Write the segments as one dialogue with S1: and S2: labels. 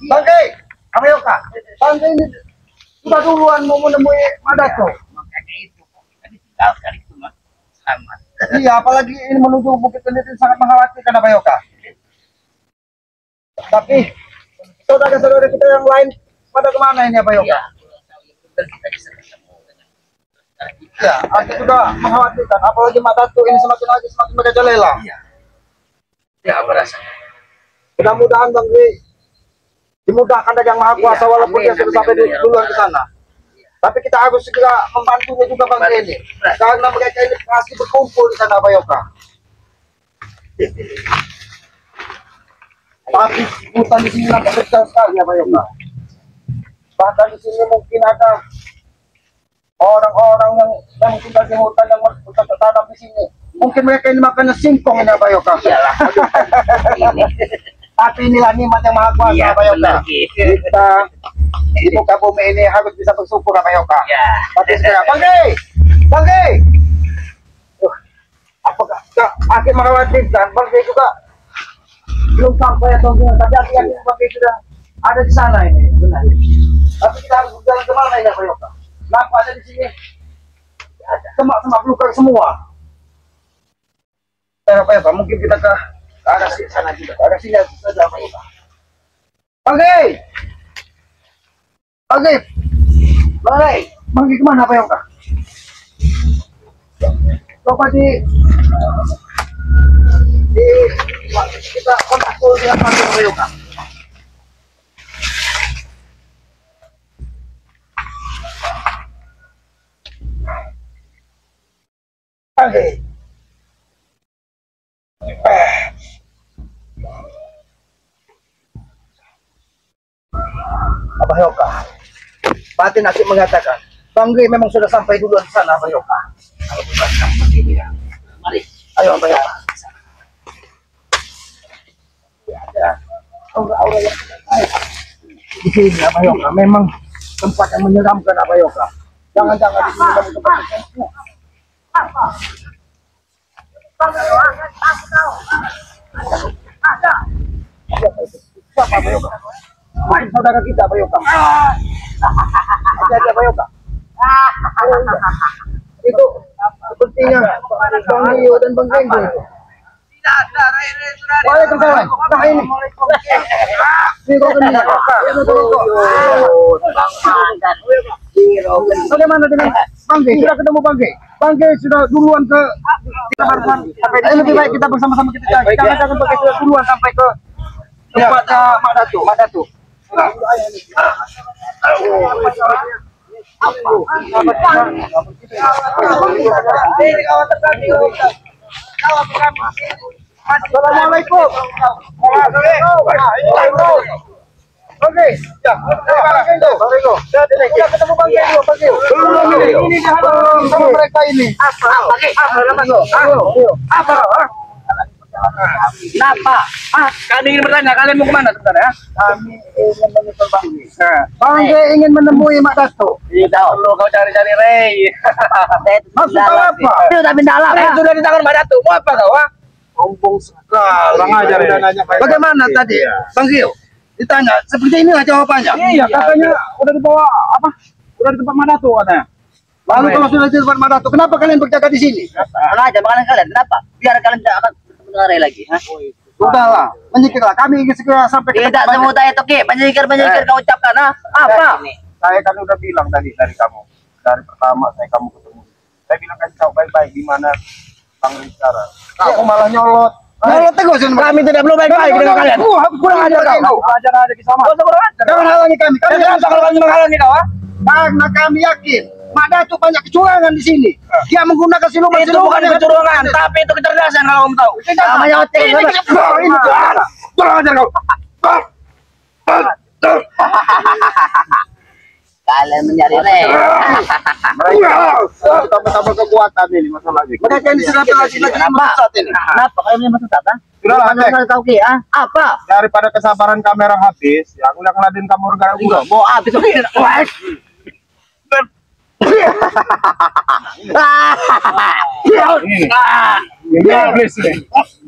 S1: Bangke, apa yuk kak? Bangke ini sudah duluan mau menemui Madato.
S2: Makanya itu kita ditinggalkan itu mah selamat.
S1: Iya, apalagi ini menuju Bukit Kendit ini sangat mengkhawatirkan apa yuk kak? Tapi saudara-saudara kita yang lain pada kemana ini apa yuk?
S2: Iya, kita bisa ketemu dengan
S1: Ya, arti juga mengkhawatirkan. Apalagi Madato ini semakin lagi semakin merajalela.
S2: Iya. Ya, apa rasanya?
S1: Mudah-mudahan Bang Gri dimudahkan dari Yang Maha Kuasa
S2: Iya,
S1: walaupun
S2: amin,
S1: dia sudah
S2: amin,
S1: sampai
S2: amin, ya
S1: duluan
S2: Allah.
S1: ke sana. Tapi kita harus segera membantunya juga Bang Gri ini. Karena mereka ini pasti berkumpul di sana Pak Yoka. Tapi hutan di sini nampak besar sekali ya Pak Yoka. Bahkan di sini mungkin ada orang-orang yang tinggal di hutan yang bertanam di sini. Mungkin mereka ini makannya singkong ini Pak Yoka.
S2: Iyalah. Ini.
S1: Tapi inilah nikmat Yang Maha Kuasa
S2: Iya,
S1: Pak Yoka.
S2: benar, gitu.
S1: Kita di muka bumi ini harus bisa bersyukur Pak Yoka.
S2: Ya.
S1: Tapi segera Bang Gri. Apakah akhir mengkhawatirkan Bang Gri juga belum sampai atau gimana? Tapi akhirnya Bang Gri sudah ada di sana ini benar. Tapi kita harus berjalan kemana ini Pak Yoka? Nampak ada di sini semak-semak belukar semua. Apa ya Pak? Mungkin kita ke arah sana juga. Ke arah sini saja Pak Yoka. Bang Gri kemana Pak Yoka? Coba kita kontak dulu dengan Pak Yoka. Oke. Abah Yoka, Batin Akib mengatakan, Bang Gri memang sudah sampai duluan di sana, Abah Yoka.
S2: Kalau bukan kamu begini ya. Mari.
S1: Ayo, Abah Yoka. Ya, aura yang di sini, Abah Yoka, memang tempat yang menyeramkan, Abah Yoka. Jangan-jangan di sini kamu tempat yang siapa Abah Yoka? Mungkin saudara kita Abah Yoka. Ada Abah Yoka. Itu sepertinya Bang Rio dan Bang Genggo.
S2: Tidak ada, sudah ada.
S1: Waalaikumsalam. Nah ini. Ini kok ini. Bagaimana dengan Bang G? Sudah ketemu Bang G? Bang G sudah duluan ke lebih baik kita bersama-sama kita cari. Jangan Bang G sudah duluan sampai ke tempatnya Madato. Assalamualaikum. Oke, ya. Sudah ketemu Bang Genggo, Bang Genggo. Belum ini sama mereka ini. Apa?
S2: Kenapa? Kalian ingin bertanya, kalian mau kemana sebenarnya?
S1: Kami ingin menyusul Bang G. Bang G ingin menemui Madato.
S2: Tidak perlu kau cari-cari Rey.
S1: Maksud kau apa?
S2: Itu udah dalam. Sudah di tangan Mbak Datu. Mau apa kau?
S1: Sombong sekali.
S3: Bang ajar ya.
S1: Bagaimana tadi, Bang Gio? Ditanya, seperti inilah jawabannya.
S3: Iya, katanya udah dibawa apa? Udah di tempat Madato katanya.
S1: Lalu kalau sudah di tempat Madato, kenapa kalian berjaga di sini?
S2: Mana aja makanan kalian? Kenapa? Biar kalian tidak akan bertemu dengan Rey lagi.
S1: Sudahlah, menyikirlah. Kami ingin segera sampai ke
S2: Tidak
S1: tempat
S2: semudah itu, Ki. Menyikir kau ucapkan. Apa?
S3: Saya kan udah bilang tadi dari kamu. Dari pertama saya kamu ketemu. Saya bilang kasih tahu baik-baik di mana Bang Gri sekarang. Kamu malah nyolot.
S1: Nyolot teguh.
S2: Kami tidak perlu baik-baik dengan kalian.
S1: Kurang ajar kau.
S3: Ajar ada di sama.
S1: Jangan halangi kami. Kami
S2: Kenapa kalau kalian menghalangi kau?
S1: karena kami yakin Madato banyak kecurangan di sini. Dia menggunakan
S2: Itu
S1: siluman-siluman
S2: bukan keturunan, tapi itu kecerdasan kalau kamu tahu. Namanya otak.
S1: Ini kurang ajar kau.
S2: Kalian mencari Rey.
S3: Tambah-tambah kekuatan ini masalahnya.
S1: Mereka ini sudah lagi merusak ini.
S2: Kenapa kalian punya maksud apa?
S3: Sudah lah, Nek.
S2: Kau Ki, apa?
S3: Daripada kesabaran kamera habis, ya aku udah ngeladen kamu udah.
S2: Mau habis Ki.
S3: Ini nih.
S1: iblis nih.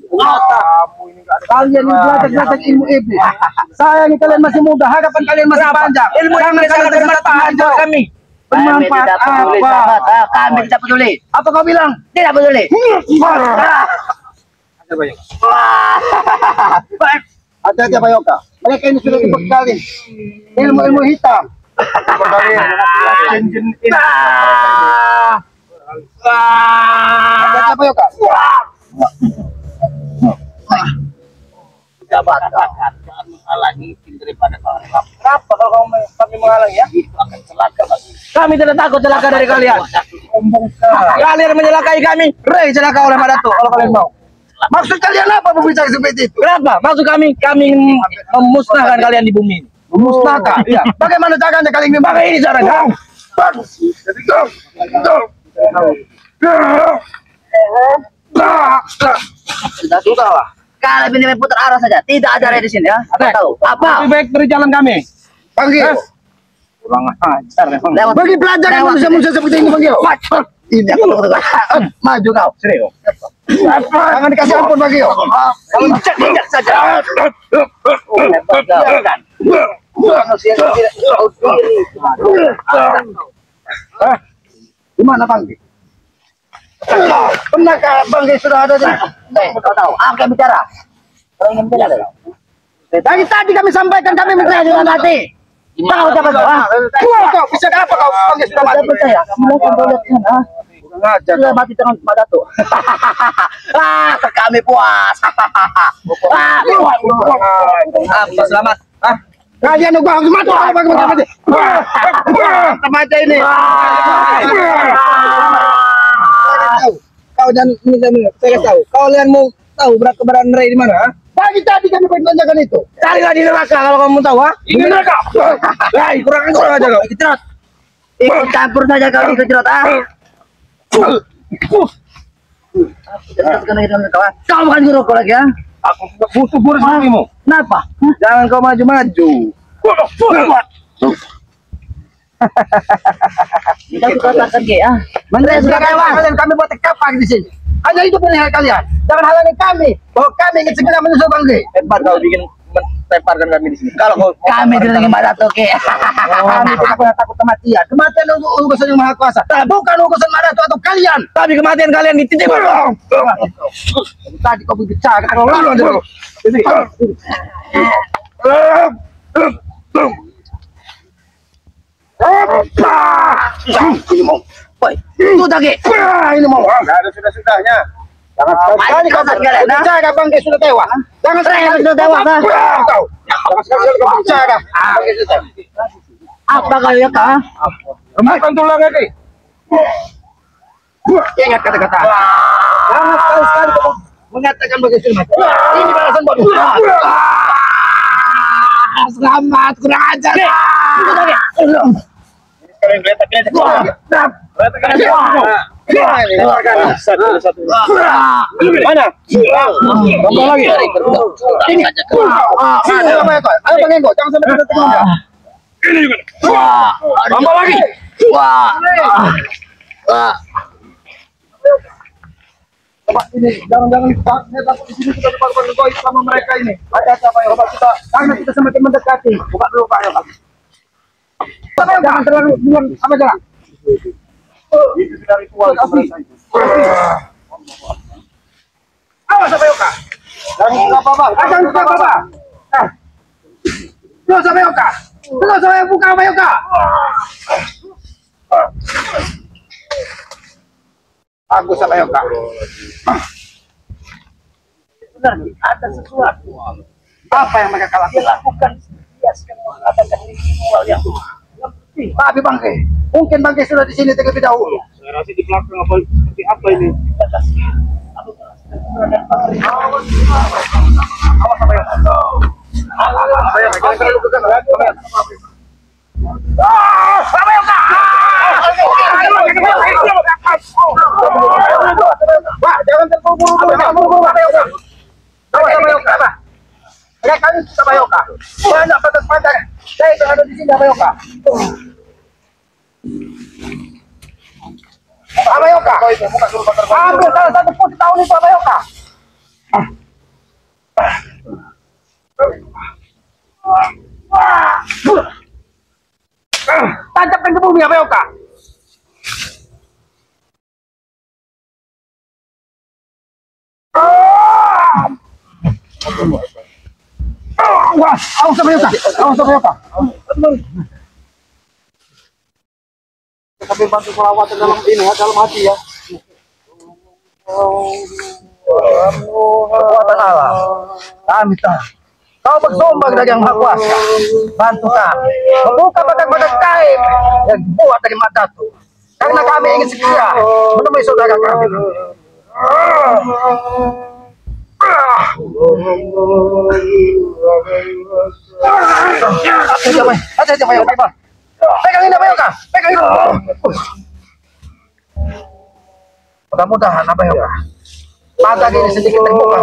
S3: Kamu ini nggak ada.
S1: Kalian ini belajar ilmu iblis. Sayang kalian masih muda, harapan kalian masih panjang.
S2: Ilmu yang sangat bermanfaat buat kami.
S1: Bermanfaat apa?
S2: Kami tidak peduli.
S1: Apa kau bilang?
S2: Tidak peduli.
S1: Hati-hati Pak Yoka. Mereka ini sudah dibekali ilmu-ilmu hitam.
S3: Hati-hati
S1: Hati-hati Pak Yoka.
S2: Jabat akan menghalangi daripada kawan kami.
S1: Kenapa kalau kami menghalangi ya?
S2: Itu akan celaka bagi.
S1: Kami tidak takut celaka dari kalian. Kalian menyelakai kami, Rey celaka oleh Pak Datuk kalau kalian mau. Maksud kalian apa berbicara seperti itu? Kenapa? Maksud kami ingin memusnahkan kalian di bumi ini. Memusnahkan? Iya. Bagaimana caranya kalian ingin pakai ini caranya? Sudah lah.
S2: Kalau ini putar arah saja, tidak ada Rey di sini ya. Apa tahu? Apa?
S1: Lebih baik beri jalan kami. Panggil. Kurang ajar memang.
S2: Lewat.
S1: Bagi pelajaran manusia-manusia seperti ini panggil. Ini maju kau. Serius. Jangan dikasih ampun bagi yo.
S2: Injak saja.
S1: Di mana Banggi? Pernahkah Banggi sudah ada di?
S2: Kau tahu? Apa yang bicara? Kau ingin bicara?
S1: Tadi kami sampaikan kami percaya dengan hati. Tahu siapa kau? Bisa apa kau? Banggi sudah mati.
S2: Percaya? Silakan kau lihat sana. Sudah mati dengan Pak Datuk. Kami puas.
S1: Selamat. Kalian nunggu aku mati. Mati ini. Kau dan saya tahu. Kalian mau tahu keberadaan Rey di mana? Pagi tadi kami pertanyakan itu. Carilah di neraka kalau kamu tahu, ha? Ini neraka. Hai, kurang aja kau.
S2: Ikut campur saja kau ikut cerot. Kau bukan guru kau lagi ya?
S1: Aku butuh guru sepertimu.
S2: Kenapa?
S1: Jangan kau maju-maju.
S2: Kita katakan ya. Menteri sudah tewas.
S1: Kami buat kapak di sini. Hanya itu pilihan kalian. Jangan halangi kami. Bahwa kami ingin segera menyusul Banggi. Hebat kau bikin lemparkan kami di sini. Kalau
S2: Kami tidak ingin Pak Datuk.
S1: kami tidak pernah takut kematian. Kematian urusan yang maha kuasa. Bukan urusan Pak Datuk atau kalian. Tapi kematian kalian dititip. Tadi kau berbicara. Kalau lalu aja kau. Ini. Ini mau.
S2: Itu tadi.
S1: Ini mau.
S3: Nggak ada sudah-sudahnya.
S1: Jangan sekali-kali kau berbicara Banggi sudah tewas. Jangan sekali-kali
S2: sudah tewas.
S1: kau. Jangan sekali-kali kau berbicara. Banggi sudah tewas.
S2: Apa kau ya kak?
S1: Makan tulang lagi. Ingat kata-kata. Jangan sekali-kali kau mengatakan Banggi sudah mati. Ini balasan buat. Selamat, kurang ajar.
S3: Kalian geletak-geletak.
S1: Mana? Tambah lagi. Ini. Ayo pengen kok, jangan sampai tengah. Ini juga. Tambah lagi. Coba ini, jangan Pak. Saya takut di sini sudah depan koi sama mereka ini. Ada apa ya? Coba kita, karena kita semakin mendekati. Buka dulu Pak ya Pak. Jangan terlalu buang apa jalan.
S3: Itu sudah ritual mereka itu.
S1: Awas apa Yoka?
S3: Jangan buka apa-apa.
S1: Jangan buka apa-apa. Terus apa Yoka? Terus apa yang buka apa Yoka? Aku sama Yoka. Benar, ada sesuatu. Apa yang mereka lakukan? Dia sekarang mengadakan ritual yang penting. Tapi Bangke, mungkin Bangke sudah di sini terlebih dahulu.
S3: Saya rasa di belakang apa seperti apa ini?
S1: Awas apa Yoka? Apa yang mereka lakukan? Apa Yoka? Pak, jangan terburu-buru. Ya kan sama Yoka. Banyak batas-batas. Saya yang ada di sini sama Yoka. Abayoka. Ambil salah satu putih tahun itu Abayoka. Tancapkan ke bumi Abayoka. Wah, awas Abayoka. Awas Abayoka. Sambil bantu selawat dalam ini ya, dalam hati ya. Kekuatan Allah. Kami tahu. Kau bersombong dari yang Maha Kuasa. Bantu kami. Membuka badan-badan gaib yang buat dari Madatu. Karena kami ingin segera menemui saudara kami. Pegang ini Abayoka. Pegang ini. Mudah-mudahan Abayoka. Mata ini sedikit terbuka.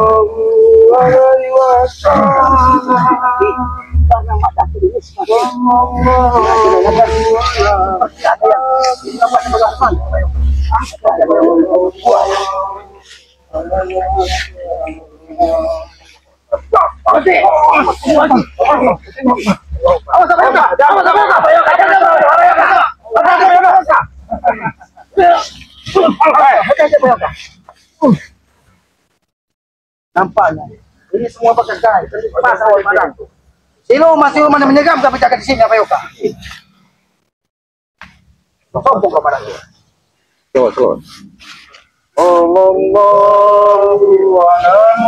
S1: Nampaknya ini semua bekas gaib pasal oleh Madatu. Siluman yang menyegam kami jaga di sini Abayoka. Sombong kau Madatu. Tuh. Sallallahu alaihi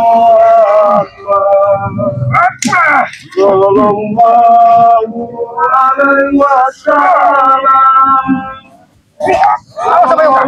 S1: wasallam. Awas Abayoka.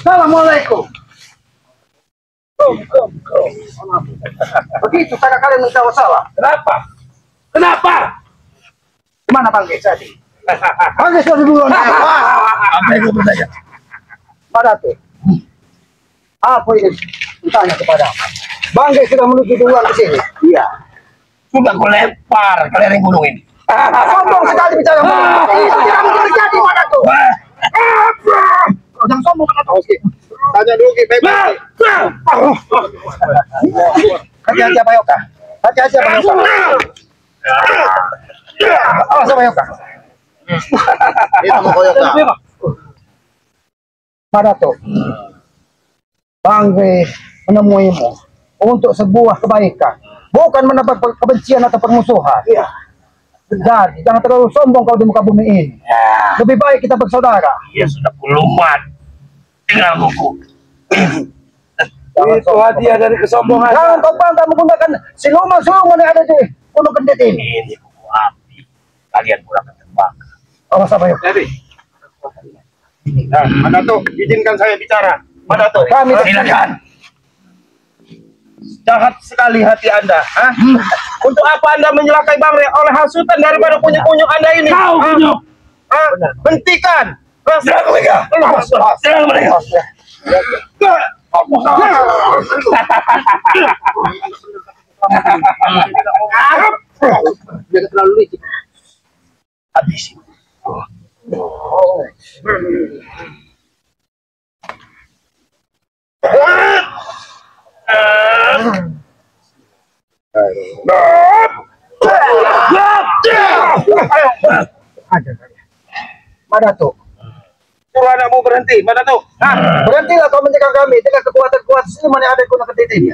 S1: Assalamualaikum. Begitu cara kalian menjawab salah. Kenapa? Mana Bang Ge tadi? Bang Ge sudah dulu. Apa yang gue bertanya? Madatu. Apa ini? Bertanya kepada Bang Ge sudah menuju duluan ke sini. Iya. Sudah gue lempar kalian yang gunung ini. Sombong sekali bicara. Itu tidak mungkin terjadi Madatu. Jangan sombong Madatu. Tanya dulu Ki, baik-baik. Hati-hati Abayoka. Hati-hati Abayoka. Awas Abayoka. Itu Abayoka. Madatu. Bang Ge menemuimu untuk sebuah kebaikan, bukan menebak kebencian atau permusuhan. Iya. Jadi jangan terlalu sombong kau di muka bumi ini. Lebih baik kita bersaudara. Iya sudah puluhan. Tinggal buku. Itu hadiah dari kesombongan. Jangan kau bangga menggunakan siluman yang ada di Gunung Kendet ini. Ini buku api. Kalian kurang terbakar. Awas Abayoka.
S3: Nah, Madatu, izinkan saya bicara. Madatu,
S1: Kami silakan.
S3: Jahat sekali hati Anda. Untuk apa Anda menyelakai Bang Re oleh hasutan daripada kunyuk-kunyuk Anda ini? Kau kunyuk. Hentikan. Serang mereka. Serang mereka.
S1: Jangan terlalu licik.
S3: Habis.
S1: Madatu.
S3: Suruh anakmu berhenti, Madatu.
S1: Berhentilah kau mencegah kami dengan kekuatan siluman yang ada di Gunung Kendet ini.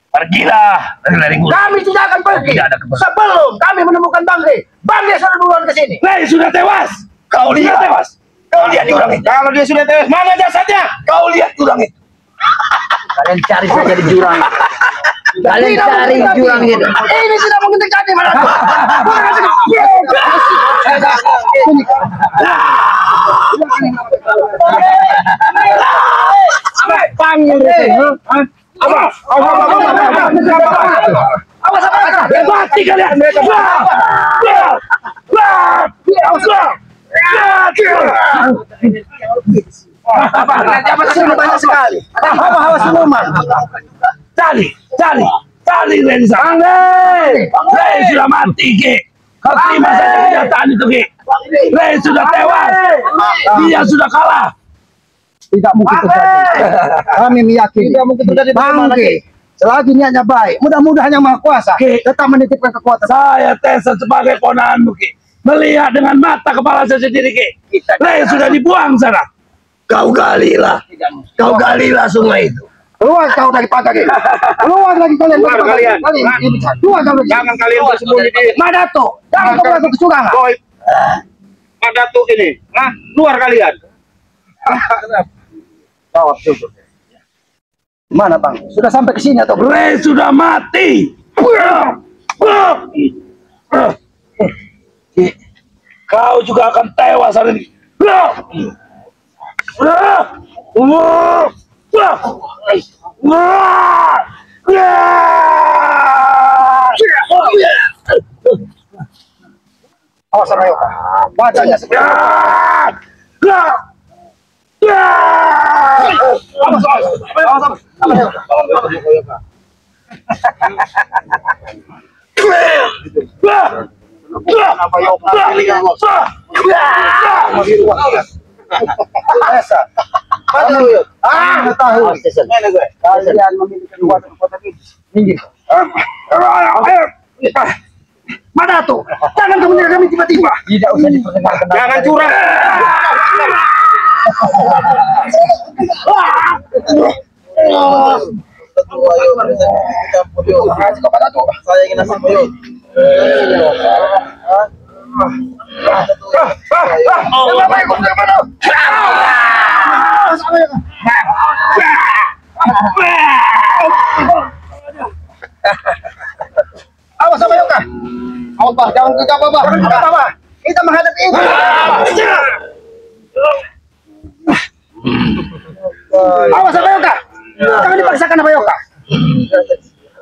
S3: Pergilah dari gunung.
S1: Kami tidak akan pergi sebelum kami menemukan Bang Ge. Bang Ge sudah duluan ke sini.
S3: Sudah tewas. Kau lihat tewas. Kau lihat jurang itu. Kalau dia sudah tewas, mana jasadnya? Kau lihat jurang itu.
S2: Kalian cari saja di jurang. Kalian cari jurang itu.
S1: Ini tidak mungkin terjadi, Madatu. Panggil
S2: Mati kalian.
S1: Banyak sekali. Hawa siluman.
S2: Cari Renza. Ren sudah mati, Ki. Kau terima saja kenyataan itu, Ki. Ren sudah tewas. Dia sudah kalah.
S1: Tidak mungkin terjadi. Kami meyakini. Tidak mungkin terjadi. Bangke. Selagi niatnya baik, mudah-mudahan yang Maha Kuasa tetap menitipkan kekuatan.
S2: Saya Tesa sebagai ponakanmu, Ki. Melihat dengan mata kepala saya sendiri, Ki. Ren sudah dibuang sana.
S3: Kau galilah sungai itu.
S1: Keluar kau dari pagar ini. Keluar lagi kalian.
S3: Keluar kalian.
S1: Keluar kau.
S3: Jangan kalian bersembunyi di
S1: Madato. Jangan kau melakukan kecurangan.
S3: Boy. Madato ini. Keluar kalian.
S1: Jawab dulu. Mana Bang? Sudah sampai ke sini atau belum?
S2: Ren sudah mati. Kau juga akan tewas hari ini.
S1: Awas Rayoka. Wajahnya seperti kalian memiliki kekuatan tinggi. Madato, jangan kamu menyerang kami tiba-tiba. Tidak usah diperdengarkan.
S3: Jangan curang.
S1: Saya ingin nasi boyok. Awas sama Yoka. Awas Pak, jangan ke bawah. Kita menghadapi ini. Awas sama Yoka. Jangan dipaksakan sama Yoka.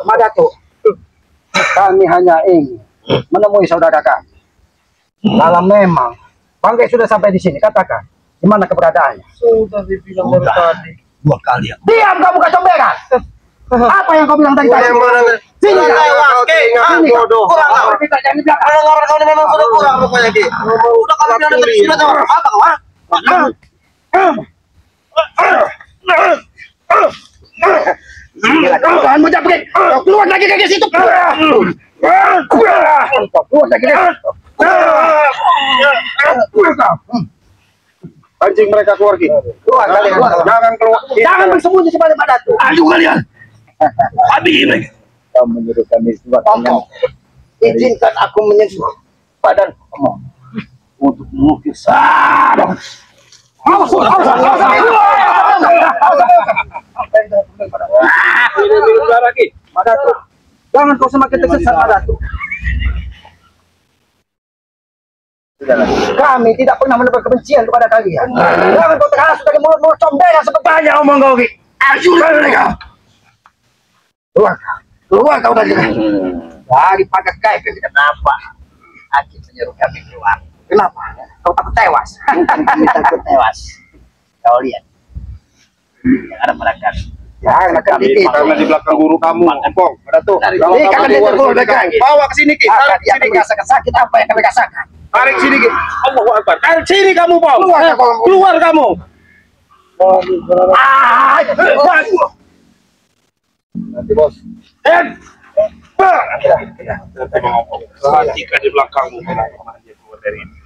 S1: Madato, kami hanya ingin menemui saudara kami. Kalau memang Bangke sudah sampai di sini, katakan di mana keberadaannya.
S3: Sudah dibilang dari tadi.
S2: 2 kali ya.
S1: Diam kamu kecomberan. Apa yang kau bilang tadi? Sini bodoh. Kita jangan di belakang. Kalau kau ini memang sudah kurang pokoknya Ki. Sudah kamu bilang tadi sudah tahu apa kau? Jangan mudah pergi. Keluar lagi dari situ. Keluar lagi.
S3: Pancing mereka keluar Ki.
S1: Keluar kalian.
S3: Jangan keluar.
S1: Jangan bersembunyi di balik Madato.
S2: Ayo kalian. Habis ini.
S1: Kau menyuruh kami izinkan aku menyentuh badan kamu untuk mengukir sarang. Madato, jangan kau semakin tersesat Madato. Kami tidak pernah menebar kebencian kepada kalian. Jangan kau terhasut dari mulut-mulut comberan seperti
S2: Banyak omong kau, Ki. Ayo mereka.
S1: keluar kau dari pagar gaib yang tidak nampak. Aki menyuruh kami keluar. Kenapa? Kau takut tewas? Takut tewas. Kau lihat. Yang ada pada kami. Jangan akan dikit.
S3: Karena di belakang guru kamu, Empong.
S1: Madato.
S3: Kalau
S1: Ini
S3: kamu
S1: kan
S3: keluar
S1: keluar dari kami.
S3: bawa ke sini Ki. Tarik
S1: Dia
S3: sini Ki.
S1: merasakan sakit apa yang kami rasakan.
S3: Tarik sini Ki. Allahu Akbar. Tarik sini kamu, Pong. Keluar kamu.
S1: Nanti bos.
S3: Perhatikan di belakangmu. Keluar dari ini.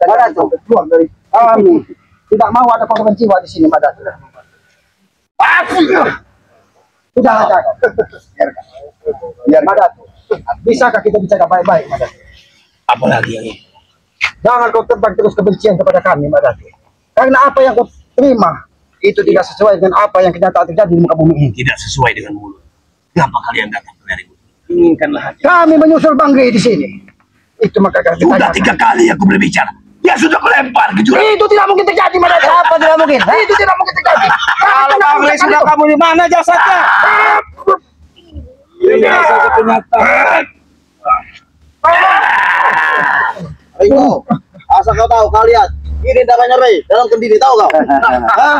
S1: Madato, keluar dari kami. Tidak mau ada korban jiwa di sini, Madato. Sudah aja. Biar Madato. Bisakah kita bicara baik-baik, Madato?
S2: Apalagi yang ini?
S1: Jangan kau terbang terus kebencian kepada kami, Madato. Karena apa yang kau terima itu tidak sesuai dengan apa yang kenyataan terjadi di muka bumi ini.
S2: Tidak sesuai dengan mulut. Kenapa kalian datang dari mulut? Inginkanlah hati.
S1: Kami menyusul Bang Rey di sini. Itu maka
S2: Sudah 3 kali aku berbicara. Dia sudah melempar ke jurang.
S1: itu tidak mungkin terjadi, mana? Apa tidak mungkin? Itu tidak mungkin terjadi.
S3: Kalau Bang Rey sudah kamu di mana jasadnya?
S2: Ini saja kenyataan.
S1: Ayo, asal kau tahu kalian, ini darahnya Rey dalam kendiri, tahu kau? Hah?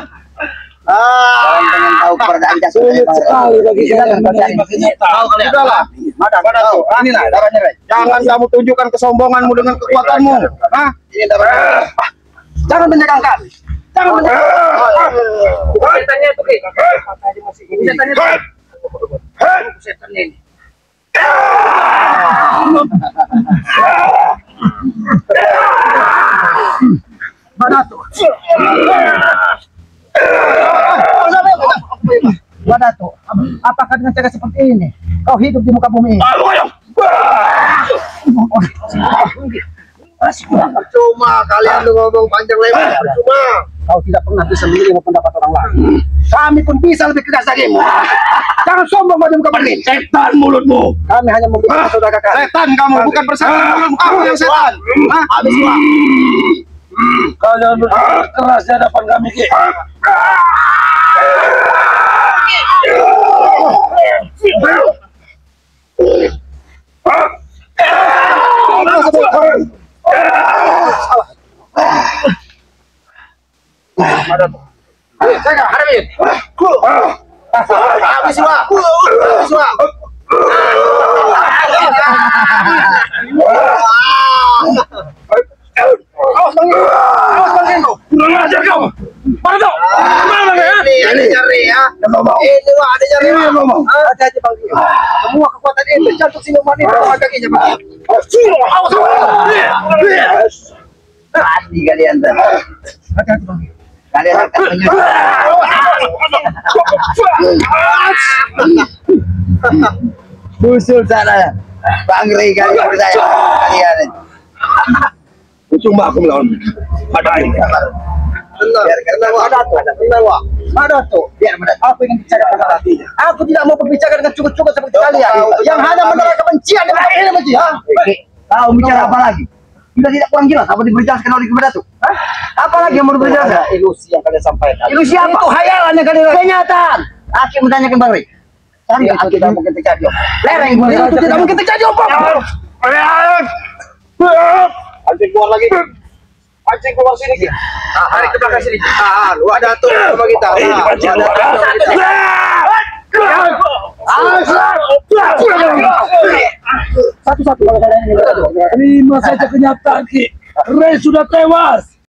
S1: Kalian pengen tahu keberadaan jasad
S2: Sulit sekali bagi
S1: kita
S2: kalian menerima kenyataan.
S1: tahu kalian?
S3: Sudahlah.
S1: Mana tuh? Ini nah darahnya Rey.
S3: Jangan kamu tunjukkan kesombonganmu dengan kekuatanmu. Hah?
S1: Ini darahnya. Jangan menjaga kami. Jangan menjaga.
S3: Setannya itu Ki.
S1: Setannya itu. Setannya ini. Mana tuh? Mana tuh? Apakah dengan cara seperti ini kau hidup di muka bumi ini? Percuma kalian ngomong panjang lebar, percuma. Kau tidak pernah bisa menerima pendapat orang lain. Kami pun bisa lebih keras darimu. Jangan sombong pada muka bumi.
S2: Setan mulutmu.
S1: Kami hanya membela saudara kami.
S3: Setan kamu, bukan bersetan. Kamu yang setan. Hah?
S1: Habis semua.
S2: Kalian berbicara keras di hadapan kami, Ki.
S1: Saya hadapi. Habis semua. Habis semua. Awas Bang Endo. Awas Bang Endo.
S2: Kurang ajar kau. Mana kau? Mana ya?
S1: Ini ada jari ya. Ini wah ada jari. Hati-hati Bang Endo. Semua kekuatan ini terjatuh siluman itu bawah kakinya Bang Endo. Awas. Hati kalian. Hati-hati Bang Endo. Kalian akan menyusul. Musuh sana. Bang Rey kalian percaya. Kalian.
S2: Cuma aku melawan. Ada ini.
S1: Ada tuh. Biar apa yang bicara pada hatinya. Aku tidak mau berbicara dengan cukup-cukup seperti kalian. Yang hanya menerang kebencian dan ini benci. Kau bicara apa lagi? Sudah tidak kurang jelas apa diberitakan oleh kepada tuh? Apa lagi yang mau diberitakan? Ilusi yang kalian sampaikan. Ilusi apa? Itu hayalan yang kalian. Kenyataan. Aki menanyakan Bang Rey. Tapi itu tidak mungkin terjadi. Lereng itu tidak mungkin terjadi apa?
S3: Anjing keluar lagi. Anjing keluar sini Ki. Tarik ke belakang sini. Lu ada tuh sama kita.
S1: Satu-satu kalau kalian ini.
S2: Terima saja kenyataan, Ki. Rey sudah tewas.